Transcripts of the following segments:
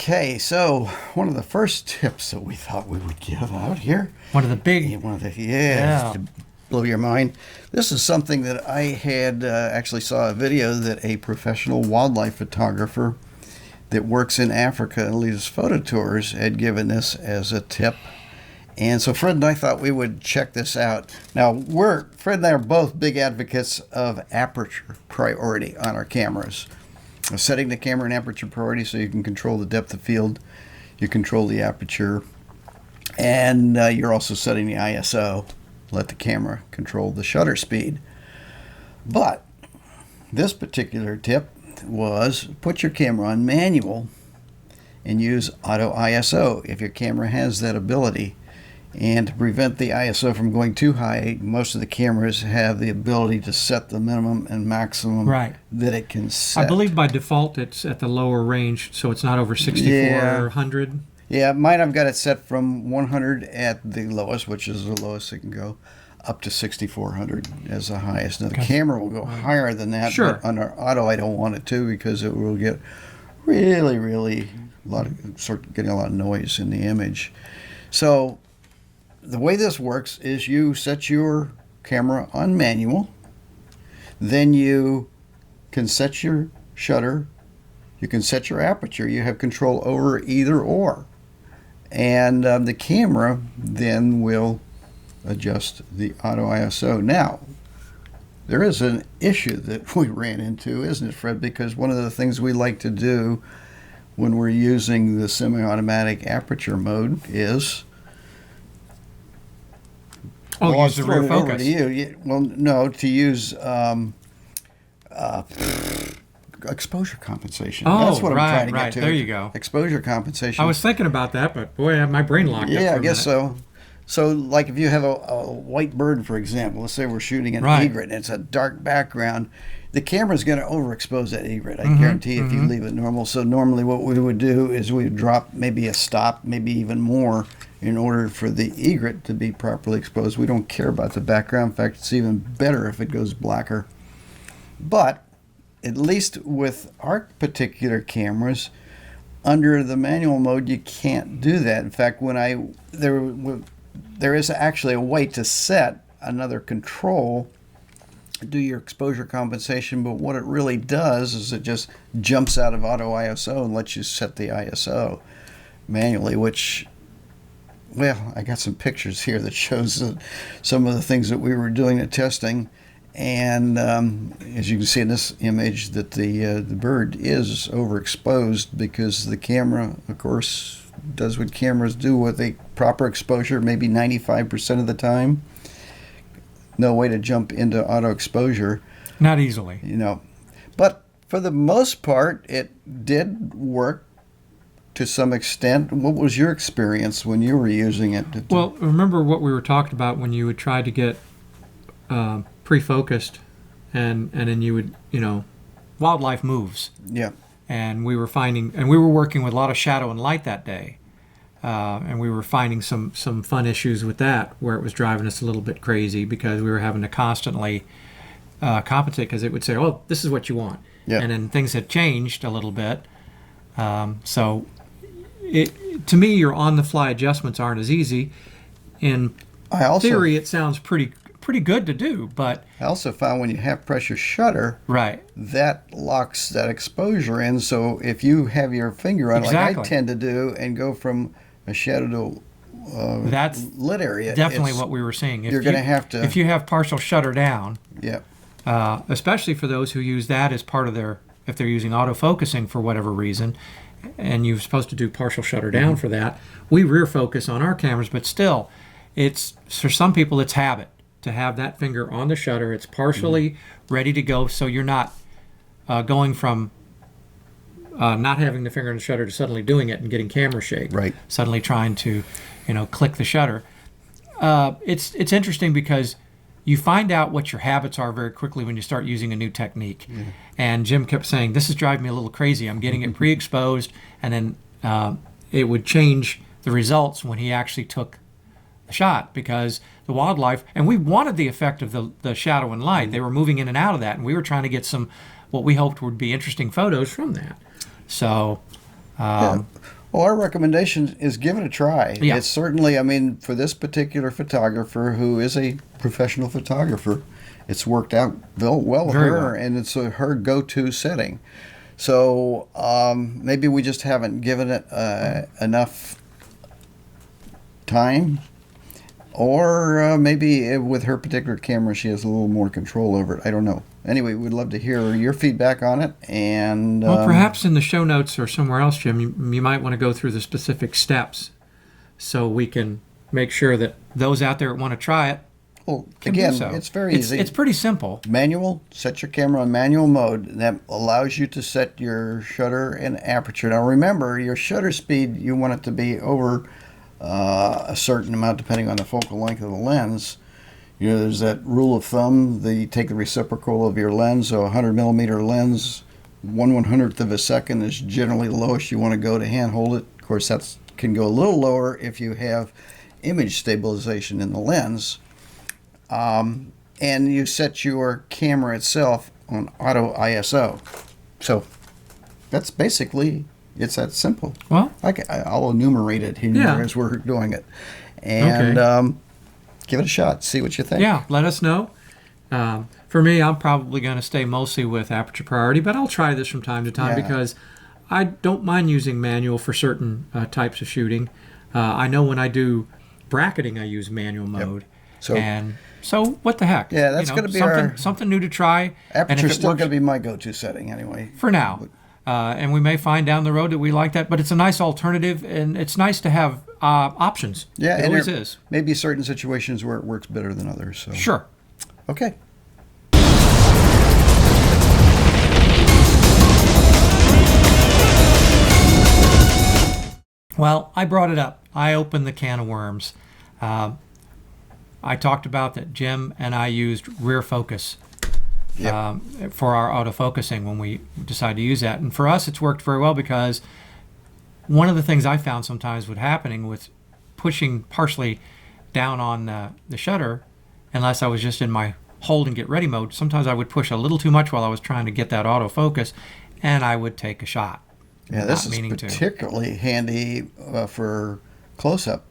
Okay, so one of the first tips that we thought we would give out here, One of the big, yeah, to blow your mind. This is something that I had actually saw a video that a professional wildlife photographer that works in Africa and leads photo tours had given this as a tip. And so Fred and I thought we would check this out. Now, Fred and I are both big advocates of aperture priority on our cameras. Setting the camera in aperture priority so you can control the depth of field, you control the aperture, and you're also setting the ISO. Let the camera control the shutter speed. But this particular tip was put your camera on manual and use auto ISO if your camera has that ability. And to prevent the ISO from going too high, most of the cameras have the ability to set the minimum and maximum that it can set. I believe by default it's at the lower range, so it's not over 6400. Yeah, mine I've got it set from 100 at the lowest, which is the lowest it can go, up to 6400 as the highest. Now the camera will go higher than that, but under auto I don't want it to because it will get really getting a lot of noise in the image. So the way this works is you set your camera on manual, then you can set your shutter, you can set your aperture, you have control over either or. And the camera then will adjust the auto ISO. Now, there is an issue that we ran into, isn't it, Fred? Because one of the things we like to do when we're using the semi-automatic aperture mode is use the rear focus. Over to you. Well, no, to use exposure compensation. That's what I'm trying to get to. There you go. Exposure compensation. I was thinking about that, but boy, I have my brain locked up for a I guess minute. so. So, like if you have a white bird, for example, let's say we're shooting an egret and it's a dark background, the camera's going to overexpose that egret, I guarantee, if you leave it normal. So normally what we would do is we would drop maybe a stop, maybe even more, in order for the egret to be properly exposed. We don't care about the background. In fact, it's even better if it goes blacker. But at least with our particular cameras, under the manual mode, you can't do that. In fact, there is actually a way to set another control, do your exposure compensation, but what it really does is it just jumps out of auto ISO and lets you set the ISO manually, which, well, I got some pictures here that shows some of the things that we were doing at testing. And as you can see in this image, that the bird is overexposed because the camera, of course, does what cameras do with a proper exposure, maybe 95% of the time. No way to jump into auto exposure. Not easily. But for the most part, it did work to some extent. What was your experience when you were using it? Well, remember what we were talking about when you would try to get pre-focused and then you would, wildlife moves. Yeah. And we were working with a lot of shadow and light that day. And we were finding some fun issues with that where it was driving us a little bit crazy because we were having to constantly compensate because it would say, oh, this is what you want. Yeah. And then things had changed a little bit. So to me, your on-the-fly adjustments aren't as easy. In theory, it sounds pretty good to do, but I also found when you have pressure shutter, that locks that exposure in. So if you have your finger on, like I tend to do, and go from a shadow to that's lit area, definitely what we were seeing. You're going to have to, if you have partial shutter down, yeah, especially for those who use that as part of their, if they're using autofocusing for whatever reason, and you're supposed to do partial shutter down for that. We rear focus on our cameras, but still, it's for some people it's habit to have that finger on the shutter. It's partially ready to go, so you're not going from not having the finger on the shutter to suddenly doing it and getting camera shake. Right. Suddenly trying to, click the shutter. It's interesting because you find out what your habits are very quickly when you start using a new technique. Yeah. And Jim kept saying, this is driving me a little crazy. I'm getting it pre-exposed, and then it would change the results when he actually took the shot because the wildlife, and we wanted the effect of the shadow and light. They were moving in and out of that, and we were trying to get some what we hoped would be interesting photos from that. So Yeah. Well, our recommendation is give it a try. Yeah. It's certainly, I mean, for this particular photographer who is a professional photographer, it's worked out well with Very her, well. and it's her go-to setting. So maybe we just haven't given it enough time, or maybe with her particular camera, she has a little more control over it. I don't know. Anyway, we'd love to hear your feedback on it. And Well, perhaps in the show notes or somewhere else, Jim, you might want to go through the specific steps so we can make sure that those out there that want to try it well, can again, do so. it's very easy. It's pretty simple. Manual, set your camera on manual mode. That allows you to set your shutter and aperture. Now remember, your shutter speed, you want it to be over a certain amount depending on the focal length of the lens. You know, there's that rule of thumb, you take the reciprocal of your lens, so a 100 millimeter lens, 1/100th of a second is generally the lowest you want to go to hand hold it. Of course, that can go a little lower if you have image stabilization in the lens. And you set your camera itself on auto ISO. So that's basically, it's that simple. Well, I'll enumerate it here Yeah. as we're doing it. And Okay. give it a shot. See what you think. yeah, let us know. For me, I'm probably going to stay mostly with aperture priority, but I'll try this from time to time Yeah. because I don't mind using manual for certain types of shooting. I know when I do bracketing, I use manual mode. So what the heck? Yeah, that's gonna be something new to try. And if Aperture's it still works going to be my go-to setting anyway. for now. And we may find down the road that we like that, but it's a nice alternative, and it's nice to have options. Yeah, it and always there is. may be certain situations where it works better than others. So. Sure. Okay. Well, I brought it up. I opened the can of worms. I talked about that Jim and I used rear focus Yep. for our autofocusing when we decided to use that. And for us, it's worked very well because one of the things I found sometimes with happening with pushing partially down on the shutter, unless I was just in my hold and get ready mode, sometimes I would push a little too much while I was trying to get that autofocus, and I would take a shot. Yeah, this not is meaning to. particularly handy for close-up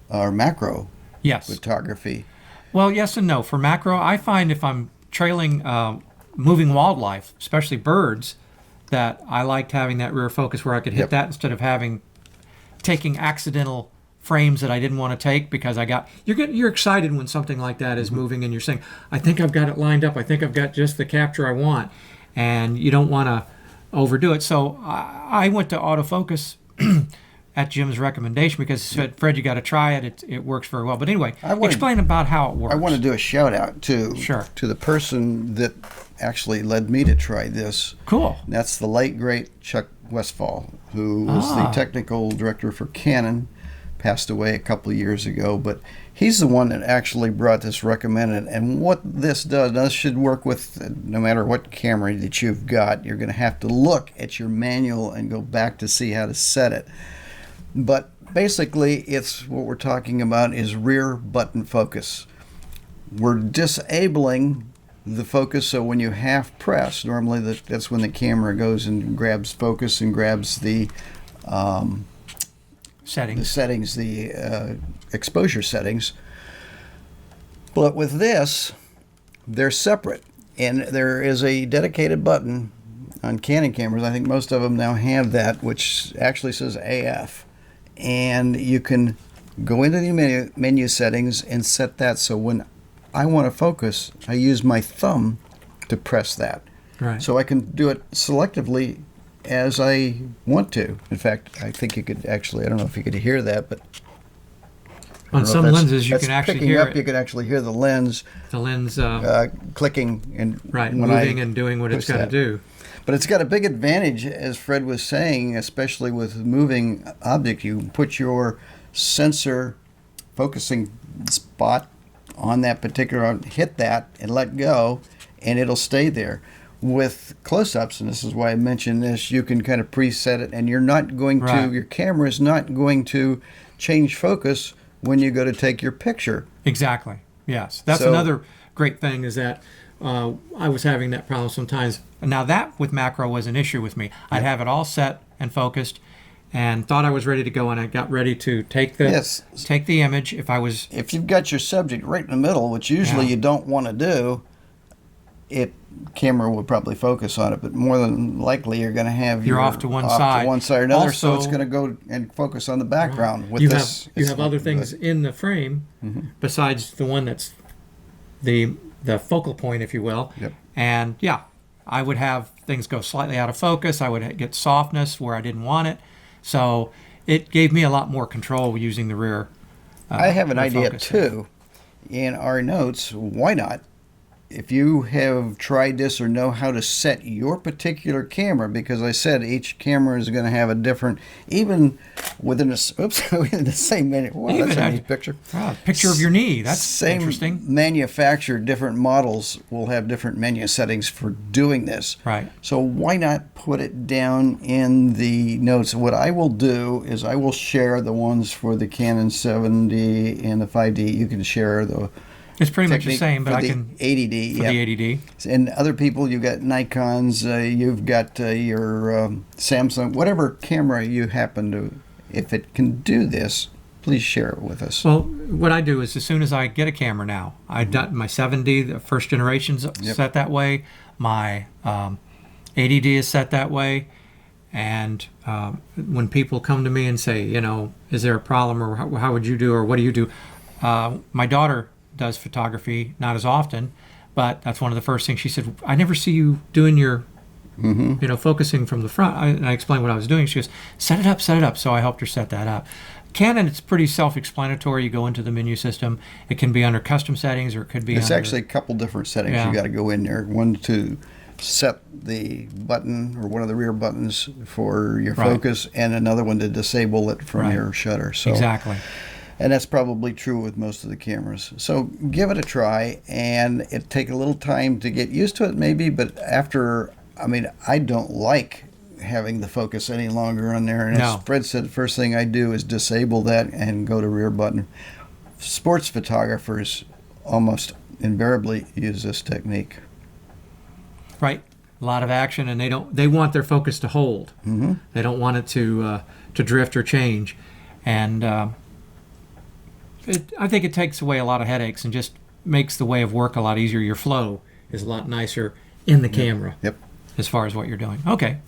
or macro Yes. photography. Well, yes and no. For macro, I find if I'm trailing moving wildlife, especially birds, that I liked having that rear focus where I could hit Yep. that instead of taking accidental frames that I didn't want to take because you're excited when something like that is moving and you're saying, I think I've got it lined up. I think I've got just the capture I want, and you don't want to overdo it. So I went to autofocus at Jim's recommendation because he said, Fred, you got to try it. It works very well. But anyway, explain about how it works. I want to do a shout out to Sure. the person that actually led me to try this. Cool. And that's the late great Chuck Westfall, who was the technical director for Canon, passed away a couple of years ago. But he's the one that actually brought this recommended. And what this does, this should work with no matter what camera that you've got. You're going to have to look at your manual and go back to see how to set it. But basically, it's what we're talking about is rear button focus. We're disabling the focus, so when you half press, normally that's when the camera goes and grabs focus and grabs the settings. the exposure settings. But with this, they're separate, and there is a dedicated button on Canon cameras. I think most of them now have that, which actually says AF. And you can go into the menu settings and set that so when I want to focus, I use my thumb to press that. Right. So I can do it selectively as I want to. In fact, I think you could actually, I don't know if you could hear that, but On some lenses, you can actually hear it. You can actually hear the lens clicking and moving and doing what it's got to do. But it's got a big advantage, as Fred was saying, especially with moving object. You put your sensor focusing spot on that particular, hit that and let go, and it'll stay there. With close-ups, and this is why I mentioned this, you can kind of preset it, and you're not going to, your camera is not going to change focus when you go to take your picture. Exactly. Yes. That's another great thing is that I was having that problem sometimes. Now that with macro was an issue with me. I'd have it all set and focused, and thought I was ready to go, and I got ready to take the image. If you've got your subject right in the middle, which usually you don't want to do, camera will probably focus on it, but more than likely you're going to have you're off to one side or another, also, so it's going to go and focus on the background. Right. With you have other things in the frame besides the one that's the focal point, if you will. Yep. And I would have things go slightly out of focus. I would get softness where I didn't want it. So it gave me a lot more control using the rear. I have an idea focus. too. In our notes, why not? If you have tried this or know how to set your particular camera, because I said each camera is going to have a different, even within within the same menu. Wow, that's a neat picture. Picture of your knee. That's same interesting. Manufacturer, different models will have different menu settings for doing this. Right. So why not put it down in the notes? What I will do is I will share the ones for the Canon 7D and the 5D. You can share the It's pretty much the same, but I can 80D. For the 80D. And other people, you've got Nikons, you've got your Samsung, whatever camera you happen to. If it can do this, please share it with us. Well, what I do is as soon as I get a camera now, I've got my 7D, the first generation's set that way. My 80D is set that way. And when people come to me and say, is there a problem, or how would you do, or what do you do? My daughter does photography, not as often, but that's one of the first things she said. I never see you doing your, focusing from the front. And I explained what I was doing. She goes, set it up. So I helped her set that up. Canon, it's pretty self-explanatory. You go into the menu system. It can be under custom settings, or it could be It's actually a couple different settings you got to go in there. One to set the button or one of the rear buttons for your focus, and another one to disable it from your shutter. So exactly. And that's probably true with most of the cameras. So give it a try, and it take a little time to get used to it maybe, but I don't like having the focus any longer on there. And as Fred said, the first thing I do is disable that and go to rear button. Sports photographers almost invariably use this technique. Right. A lot of action, and they want their focus to hold. Mm-hmm. They don't want it to drift or change. And I think it takes away a lot of headaches and just makes the way of work a lot easier. Your flow is a lot nicer in the camera. Yep. As far as what you're doing. Okay.